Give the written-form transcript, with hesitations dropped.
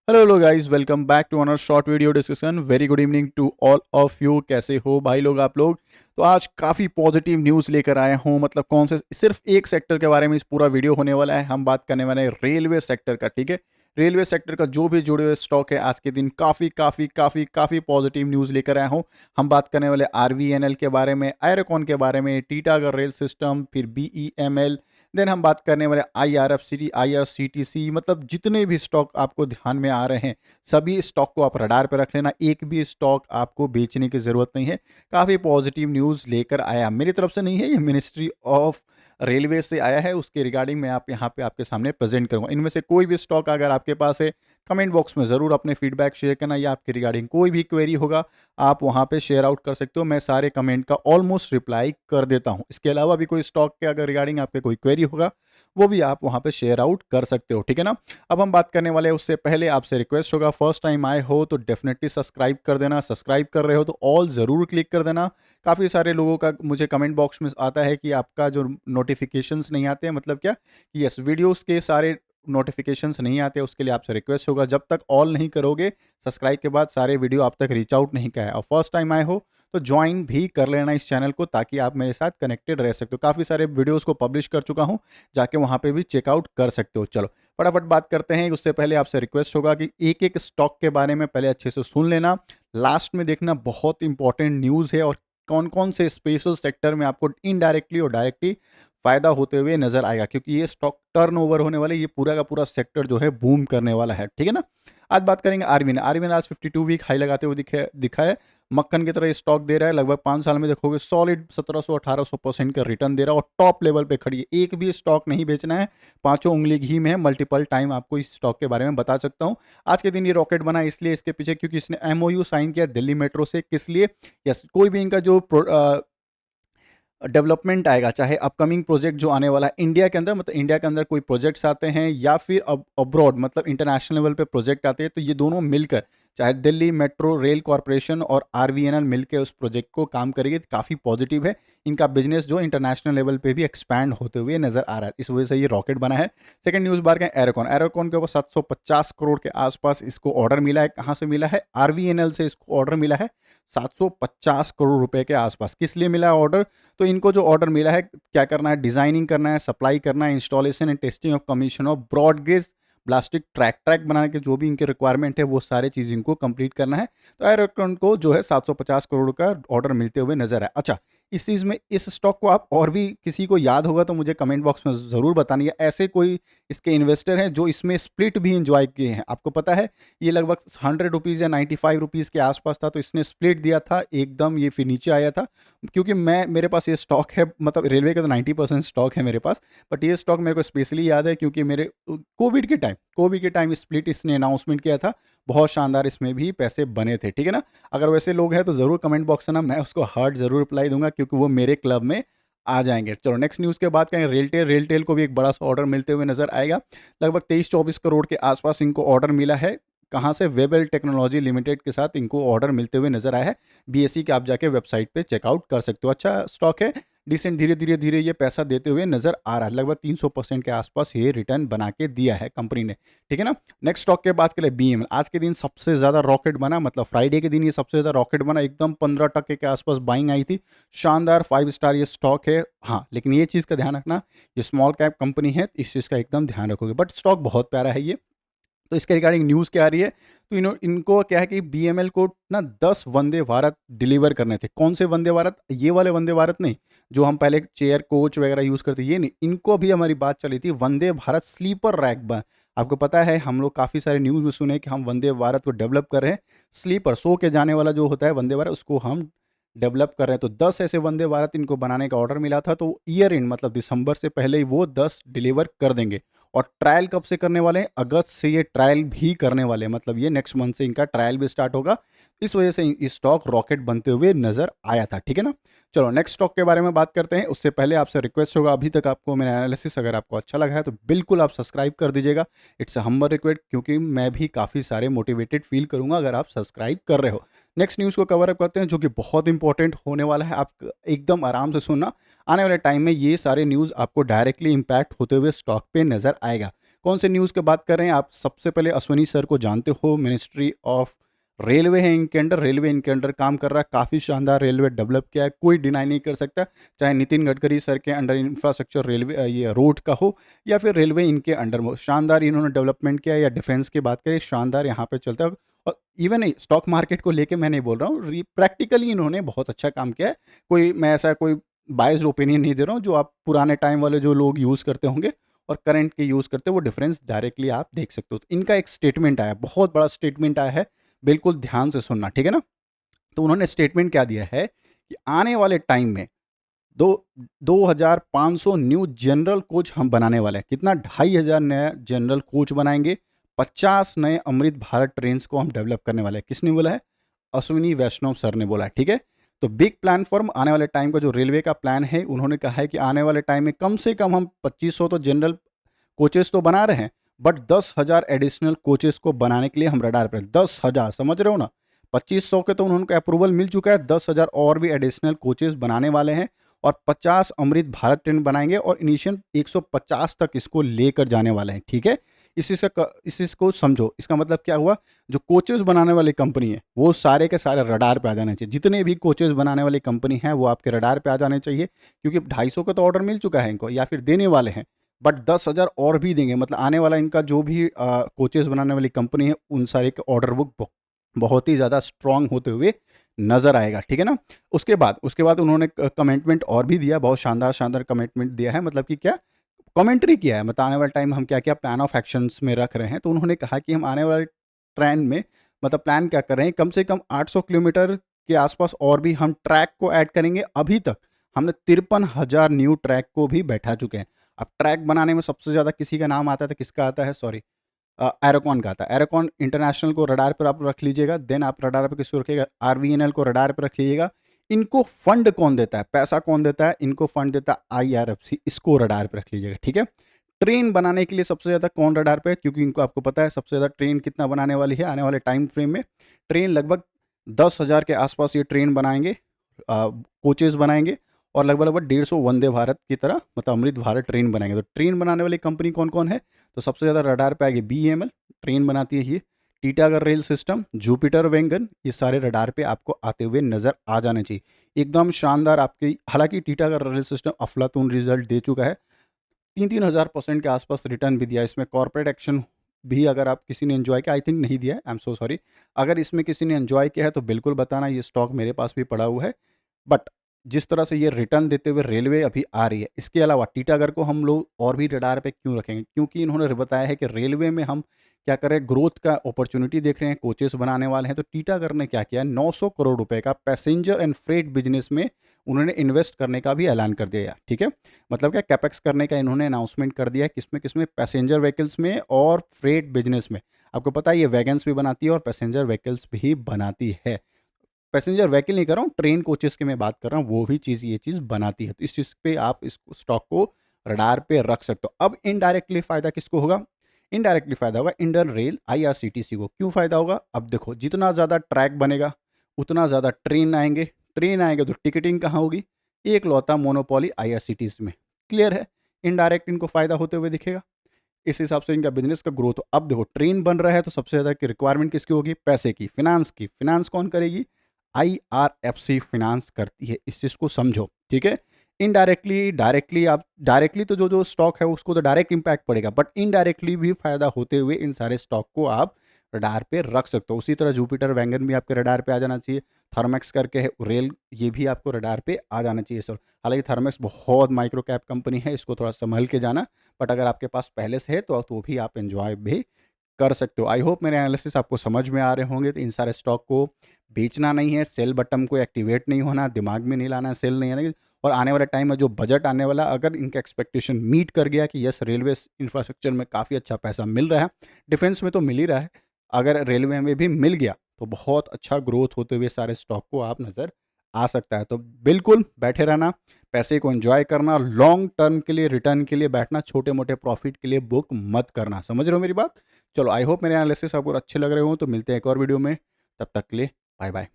Hello guys, welcome back to another short video discussion. Very good evening to all of you. कैसे हो भाई लोग आप लोग? तो आज काफ़ी पॉजिटिव न्यूज़ लेकर आया हूँ। मतलब कौन से, सिर्फ एक सेक्टर के बारे में इस पूरा वीडियो होने वाला है। हम बात करने वाले हैं रेलवे सेक्टर का। ठीक है, रेलवे सेक्टर का जो भी जुड़े हुए स्टॉक है आज के दिन काफ़ी काफ़ी काफ़ी काफ़ी पॉजिटिव न्यूज़ लेकर आया हूँ। हम बात करने वाले आरवीएनएल के बारे में, एयरकॉन के बारे में, टीटागढ़ रेल सिस्टम, फिर बीईएमएल। देन हम बात करने वाले आईआरएफसीटी, आईआरसीटीसी। मतलब जितने भी स्टॉक आपको ध्यान में आ रहे हैं सभी स्टॉक को आप रडार पर रख लेना। एक भी स्टॉक आपको बेचने की ज़रूरत नहीं है। काफ़ी पॉजिटिव न्यूज़ लेकर आया, मेरी तरफ से नहीं है, ये मिनिस्ट्री ऑफ रेलवे से आया है। उसके रिगार्डिंग मैं आप यहाँ पे आपके सामने प्रेजेंट करूँगा। इनमें से कोई भी स्टॉक अगर आपके पास है, कमेंट बॉक्स में ज़रूर अपने फीडबैक शेयर करना, या आपके रिगार्डिंग कोई भी क्वेरी होगा आप वहाँ पे शेयर आउट कर सकते हो। मैं सारे कमेंट का ऑलमोस्ट रिप्लाई कर देता हूँ। इसके अलावा भी कोई स्टॉक के अगर रिगार्डिंग आपके कोई क्वेरी होगा वो भी आप वहाँ पे शेयर आउट कर सकते हो। ठीक है ना? अब हम बात करने वाले हैं, उससे पहले आपसे रिक्वेस्ट होगा, फर्स्ट टाइम आए हो तो डेफिनेटली सब्सक्राइब कर देना। सब्सक्राइब कर रहे हो तो ऑल ज़रूर क्लिक कर देना। काफ़ी सारे लोगों का मुझे कमेंट बॉक्स में आता है कि आपका जो नोटिफिकेशंस नहीं आते हैं, मतलब क्या कि यस, वीडियोस के सारे नोटिफिकेशंस नहीं आते। उसके लिए आपसे रिक्वेस्ट होगा, जब तक ऑल नहीं करोगे सब्सक्राइब के बाद सारे वीडियो आप तक रीच आउट नहीं किया है, और फर्स्ट टाइम आए हो तो ज्वाइन भी कर लेना इस चैनल को, ताकि आप मेरे साथ कनेक्टेड रह सकते हो। काफ़ी सारे वीडियोस को पब्लिश कर चुका हूँ, जाके वहाँ पे भी चेकआउट कर सकते हो। चलो फटाफट बात करते हैं। उससे पहले आपसे रिक्वेस्ट होगा कि एक एक स्टॉक के बारे में पहले अच्छे से सुन लेना, लास्ट में देखना, बहुत इंपॉर्टेंट न्यूज़ है। और कौन कौन से स्पेशल सेक्टर में आपको इनडायरेक्टली और डायरेक्टली फायदा होते हुए नजर आएगा, क्योंकि ये स्टॉक टर्नओवर होने वाले, ये पूरा का पूरा सेक्टर जो है बूम करने वाला है। ठीक है ना? आज बात करेंगे आरवीएन। आरवीएन आज 52 वीक हाई लगाते हुए दिखा है। मक्खन की तरह स्टॉक दे रहा है। लगभग 5 साल में देखोगे सॉलिड 1700-1800% का रिटर्न दे रहा है, और टॉप लेवल पे खड़ी है। एक भी स्टॉक नहीं बेचना है, पांचों उंगली घी में है। मल्टीपल टाइम आपको इस स्टॉक के बारे में बता सकता हूँ। आज के दिन ये रॉकेट बना इसलिए इसके पीछे, क्योंकि इसने एमओयू साइन किया दिल्ली मेट्रो से। किस लिए? यस, कोई भी इनका जो डेवलपमेंट आएगा, चाहे अपकमिंग प्रोजेक्ट जो आने वाला है इंडिया के अंदर, मतलब इंडिया के अंदर कोई प्रोजेक्ट्स आते हैं, या फिर अब्रॉड मतलब इंटरनेशनल लेवल पे प्रोजेक्ट आते हैं, तो ये दोनों मिलकर, चाहे दिल्ली मेट्रो रेल कॉरपोरेशन और आरवीएनएल मिलकर उस प्रोजेक्ट को काम करेगी, तो काफ़ी पॉजिटिव है। इनका बिजनेस जो इंटरनेशनल लेवल पे भी एक्सपैंड होते हुए नजर आ रहा है, इस वजह से ये रॉकेट बना है। सेकंड न्यूज़ बार का एरोकॉन। एरोकॉन के ऊपर 750 करोड़ के आसपास इसको ऑर्डर मिला है। कहाँ से मिला है? आरवीएनएल से इसको ऑर्डर मिला है 750 करोड़ रुपए के आसपास। किस लिए मिला है ऑर्डर? तो इनको जो ऑर्डर मिला है, क्या करना है? डिजाइनिंग करना है, सप्लाई करना है, installation and testing of commission of broad gauge plastic track बनाने के जो भी इनके रिक्वायरमेंट है वो सारे चीज़ इनको कंप्लीट करना है। तो एयरकॉन को जो है 750 करोड़ का ऑर्डर मिलते हुए नजर आया। अच्छा, इस चीज़ में इस स्टॉक को आप और भी किसी को याद होगा तो मुझे कमेंट बॉक्स में ज़रूर बतानी है। ऐसे कोई इसके इन्वेस्टर हैं जो इसमें स्प्लिट भी इंजॉय किए हैं? आपको पता है ये लगभग 100 रुपीज़ या 95 रुपीज़ के आसपास था, तो इसने स्प्लिट दिया था एकदम, ये फिर नीचे आया था। क्योंकि मेरे पास ये स्टॉक है, मतलब रेलवे का तो 90% स्टॉक है मेरे पास, बट ये स्टॉक मेरे को स्पेशली याद है क्योंकि मेरे कोविड के टाइम स्प्लिट इसने अनाउंसमेंट किया था। बहुत शानदार इसमें भी पैसे बने थे। ठीक है ना? अगर वैसे लोग हैं तो ज़रूर कमेंट बॉक्स है ना, मैं उसको हार्ट ज़रूर रिप्लाई दूंगा, क्योंकि वो मेरे क्लब में आ जाएंगे। चलो नेक्स्ट न्यूज़ के बाद कहें रेलटेल। रेलटेल को भी एक बड़ा सा ऑर्डर मिलते हुए नजर आएगा। लगभग 23-24 करोड़ के आसपास इनको ऑर्डर मिला है। कहाँ से? वेबल टेक्नोलॉजी लिमिटेड के साथ इनको ऑर्डर मिलते हुए नजर आया है। बीएसई के आप जाके वेबसाइट पे चेकआउट कर सकते हो। अच्छा स्टॉक है, डिसेंट, धीरे धीरे धीरे ये पैसा देते हुए नजर आ रहा है। लगभग 300% के आसपास ये रिटर्न बना के दिया है कंपनी ने। ठीक है ना? नेक्स्ट स्टॉक के बात करें बीएमएल। आज के दिन सबसे ज़्यादा रॉकेट बना, मतलब फ्राइडे के दिन ये सबसे ज़्यादा रॉकेट बना। एकदम 15% के आसपास बाइंग आई थी। शानदार 5 स्टार ये स्टॉक है। हाँ, लेकिन ये चीज़ का ध्यान रखना, ये स्मॉल कैप कंपनी है, इस चीज़ का एकदम ध्यान रखोगे। बट स्टॉक बहुत प्यारा है ये। तो इसके रिगार्डिंग न्यूज़ क्या आ रही है? तो इनको क्या है कि बीएमएल को ना 10 वंदे भारत डिलीवर करने थे। कौन से वंदे भारत? ये वाले वंदे भारत नहीं, जो हम पहले चेयर कोच वगैरह यूज़ करते, ये नहीं। इनको भी हमारी बात चली थी वंदे भारत स्लीपर रैक। आपको पता है हम लोग काफ़ी सारे न्यूज़ में सुने कि हम वंदे भारत को डेवलप कर रहे हैं। स्लीपर सो के जाने वाला जो होता है वंदे भारत, उसको हम डेवलप कर रहे हैं। तो 10 ऐसे वंदे भारत इनको बनाने का ऑर्डर मिला था। तो ईयर एंड मतलब दिसंबर से पहले ही वो 10 डिलीवर कर देंगे। और ट्रायल कब से करने वाले हैं? अगस्त से ये ट्रायल भी करने वाले हैं, मतलब ये नेक्स्ट मंथ से इनका ट्रायल भी स्टार्ट होगा। इस वजह से ये स्टॉक रॉकेट बनते हुए नजर आया था। ठीक है ना? चलो नेक्स्ट स्टॉक के बारे में बात करते हैं। उससे पहले आपसे रिक्वेस्ट होगा, अभी तक आपको मेरा एनालिसिस अगर आपको अच्छा लगा है तो बिल्कुल आप सब्सक्राइब कर दीजिएगा। इट्स अ हम्बल रिक्वेस्ट, क्योंकि मैं भी काफ़ी सारे मोटिवेटेड फील करूंगा अगर आप सब्सक्राइब कर रहे हो। नेक्स्ट न्यूज़ को कवर अप करते हैं, जो कि बहुत इंपॉर्टेंट होने वाला है। आप एकदम आराम से सुनना, आने वाले टाइम में ये सारे न्यूज़ आपको डायरेक्टली इंपैक्ट होते हुए स्टॉक पे नजर आएगा। कौन से न्यूज़ की बात कर रहे हैं आप? सबसे पहले अश्वनी सर को जानते हो, मिनिस्ट्री ऑफ रेलवे है इनके अंडर, रेलवे इनके अंडर काम कर रहा है, काफ़ी शानदार रेलवे डेवलप किया है, कोई डिनाई नहीं कर सकता। चाहे नितिन गडकरी सर के अंडर इंफ्रास्ट्रक्चर रेलवे ये रोड का हो या फिर रेलवे इनके अंडर हो, शानदार इन्होंने डेवलपमेंट किया है। या डिफेंस की बात करें, शानदार यहाँ पे चलता है। और इवन स्टॉक मार्केट को लेके मैं नहीं बोल रहा हूँ, प्रैक्टिकली इन्होंने बहुत अच्छा काम किया है। कोई मैं ऐसा कोई बायस्ड ओपिनियन नहीं दे रहा हूँ। जो आप पुराने टाइम वाले जो लोग यूज़ करते होंगे और करंट के यूज़ करते हैं, वो डिफरेंस डायरेक्टली आप देख सकते हो। तो इनका एक स्टेटमेंट आया, बहुत बड़ा स्टेटमेंट आया है, बिल्कुल ध्यान से सुनना, ठीक है ना? तो उन्होंने स्टेटमेंट क्या दिया है कि आने वाले टाइम में दो 2500 न्यू जनरल कोच हम बनाने वाले हैं। कितना? 2500 नया जनरल कोच बनाएंगे। 50 नए अमृत भारत ट्रेन को हम डेवलप करने वाले हैं। किसने बोला है? अश्विनी वैष्णव सर ने बोला है, ठीक है। तो बिग प्लान फॉर्म आने वाले टाइम का जो रेलवे का प्लान है, उन्होंने कहा है कि आने वाले टाइम में कम से कम हम 2500 तो जनरल कोचेस तो बना रहे हैं, बट 10,000 एडिशनल कोचेस को बनाने के लिए हम रडार पर 10,000, समझ रहे हो ना? 2500 के तो उन्होंने अप्रूवल मिल चुका है, 10,000 और भी एडिशनल कोचेस बनाने वाले हैं और 50 अमृत भारत ट्रेन बनाएंगे और इनिशियल 150 तक इसको लेकर जाने वाले हैं, ठीक है। इस चीज़ को समझो। इसका मतलब क्या हुआ? जो कोचेस बनाने वाली कंपनी है, वो सारे के सारे रडार पे आ जाने चाहिए। जितने भी कोचेस बनाने वाली कंपनी है, वो आपके रडार पे आ जाने चाहिए, क्योंकि 250 का तो ऑर्डर मिल चुका है इनको, या फिर देने वाले हैं, बट 10,000 और भी देंगे। मतलब आने वाला इनका जो भी कोचेस बनाने वाली कंपनी है, उन सारे के ऑर्डर बुक बहुत ही ज़्यादा स्ट्रांग होते हुए नज़र आएगा, ठीक है ना? उसके बाद उन्होंने कमिटमेंट और भी दिया, बहुत शानदार शानदार कमिटमेंट दिया है। मतलब कि क्या कमेंट्री किया है, मतलब आने वाले टाइम में हम क्या क्या प्लान ऑफ एक्शंस में रख रहे हैं। तो उन्होंने कहा कि हम आने वाले ट्रेन में मतलब प्लान क्या कर रहे हैं, कम से कम 800 किलोमीटर के आसपास और भी हम ट्रैक को ऐड करेंगे। अभी तक हमने 53,000 न्यू ट्रैक को भी बैठा चुके हैं। अब ट्रैक बनाने में सबसे ज़्यादा किसी का नाम आता है, तो किसका आता है? सॉरी, एरोकॉन का आता है। एरोकॉन इंटरनेशनल को रडार पर आप रख लीजिएगा। देन आप रडार पर किसको रखिएगा? आरवीएनएल को रडार पर रख लीजिएगा। इनको फंड कौन देता है? पैसा कौन देता है? इनको फंड देता है आईआरएफसी। इसको रडार पर रख लीजिएगा, ठीक है। ट्रेन बनाने के लिए सबसे ज़्यादा कौन रडार पे है? क्योंकि इनको आपको पता है सबसे ज़्यादा ट्रेन कितना बनाने वाली है आने वाले टाइम फ्रेम में। ट्रेन लगभग 10,000 के आसपास ये ट्रेन बनाएंगे, कोचेस बनाएंगे और लगभग लगभग 150 वंदे भारत की तरह मतलब अमृत भारत ट्रेन बनाएंगे। तो ट्रेन बनाने वाली कंपनी कौन कौन है? तो सबसे ज़्यादा रडार पे आएगी बीईएमएल, ट्रेन बनाती है ये। टीटागढ़ रेल सिस्टम, जुपिटर वेंगन, ये सारे रडार पे आपको आते हुए नज़र आ जाने चाहिए। एकदम शानदार आपकी। हालांकि टीटागढ़ रेल सिस्टम अफलातून रिजल्ट दे चुका है, 3,000% के आसपास रिटर्न भी दिया है। इसमें कॉर्पोरेट एक्शन भी अगर आप किसी ने एंजॉय किया, आई थिंक नहीं दिया है, आई एम सो सॉरी। अगर इसमें किसी ने एंजॉय किया है तो बिल्कुल बताना, ये स्टॉक मेरे पास भी पड़ा हुआ है। बट जिस तरह से ये रिटर्न देते हुए रेलवे अभी आ रही है, इसके अलावा टीटागढ़ को हम लोग और भी रडार पे क्यों रखेंगे? क्योंकि इन्होंने बताया है कि रेलवे में हम क्या कर रहे हैं, ग्रोथ का अपॉर्चुनिटी देख रहे हैं, कोचेस बनाने वाले हैं। तो टीटागढ़ ने क्या किया, 900 करोड़ रुपए का पैसेंजर एंड फ्रेट बिजनेस में उन्होंने इन्वेस्ट करने का भी ऐलान कर दिया, ठीक है। मतलब क्या कैपेक्स करने का इन्होंने अनाउंसमेंट कर दिया है। किसमें किसमें? पैसेंजर व्हीकल्स में और फ्रेट बिजनेस में। आपको पता है ये वैगन्स भी बनाती है और पैसेंजर व्हीकल्स भी बनाती है। पैसेंजर व्हीकल नहीं कर रहा हूँ, ट्रेन कोचेस की मैं बात कर रहा हूँ, वो भी चीज़ ये चीज़ बनाती है। तो इस चीज़ पे आप इस स्टॉक को रडार पे रख सकते हो। अब इनडायरेक्टली फ़ायदा किसको होगा? इनडायरेक्टली फ़ायदा होगा इंडियन रेल आईआरसीटीसी को। क्यों फ़ायदा होगा? अब देखो, जितना ज़्यादा ट्रैक बनेगा उतना ज़्यादा ट्रेन आएंगे। ट्रेन आएंगे तो टिकटिंग कहाँ होगी? एक लौता मोनोपोली आईआरसीटीसी में। क्लियर है? इनडायरेक्ट इनको फ़ायदा होते हुए दिखेगा। इस हिसाब से इनका बिजनेस का ग्रोथ हो। अब देखो, ट्रेन बन रहा है तो सबसे ज़्यादा की रिक्वायरमेंट किसकी होगी? पैसे की, फिनांस की। फिनांस कौन करेगी? आईआरएफसी फिनांस करती है। इस चीज़ को समझो, ठीक है। इनडायरेक्टली, डायरेक्टली, आप डायरेक्टली तो जो जो स्टॉक है उसको तो डायरेक्ट इंपैक्ट पड़ेगा, बट इनडायरेक्टली भी फायदा होते हुए इन सारे स्टॉक को आप रडार पे रख सकते हो। उसी तरह जुपिटर वैगन भी आपके रडार पे आ जाना चाहिए। थर्मेक्स करके है रेल, ये भी आपको रडार पे आ जाना चाहिए सर। हालांकि थर्मेक्स बहुत माइक्रो कैप कंपनी है, इसको थोड़ा संभल के जाना, बट अगर आपके पास पहले से है तो भी आप एंजॉय भी कर सकते हो। आई होप मेरे एनालिसिस आपको समझ में आ रहे होंगे। तो इन सारे स्टॉक को बेचना नहीं है, सेल बटन को एक्टिवेट नहीं होना, दिमाग में नहीं लाना है, सेल नहीं आना। और आने वाले टाइम में जो बजट आने वाला, अगर इनका एक्सपेक्टेशन मीट कर गया कि यस रेलवे इंफ्रास्ट्रक्चर में काफ़ी अच्छा पैसा मिल रहा है, डिफेंस में तो मिल ही रहा है, अगर रेलवे में भी मिल गया तो बहुत अच्छा ग्रोथ होते हुए सारे स्टॉक को आप नज़र आ सकता है। तो बिल्कुल बैठे रहना, पैसे को एंजॉय करना, लॉन्ग टर्म के लिए रिटर्न के लिए बैठना, छोटे मोटे प्रॉफिट के लिए बुक मत करना। समझ रहे हो मेरी बात? चलो, आई होप मेरे एनालिसिस आपको अच्छे लग रहे हो। तो मिलते हैं एक और वीडियो में, तब तक के लिए बाय बाय।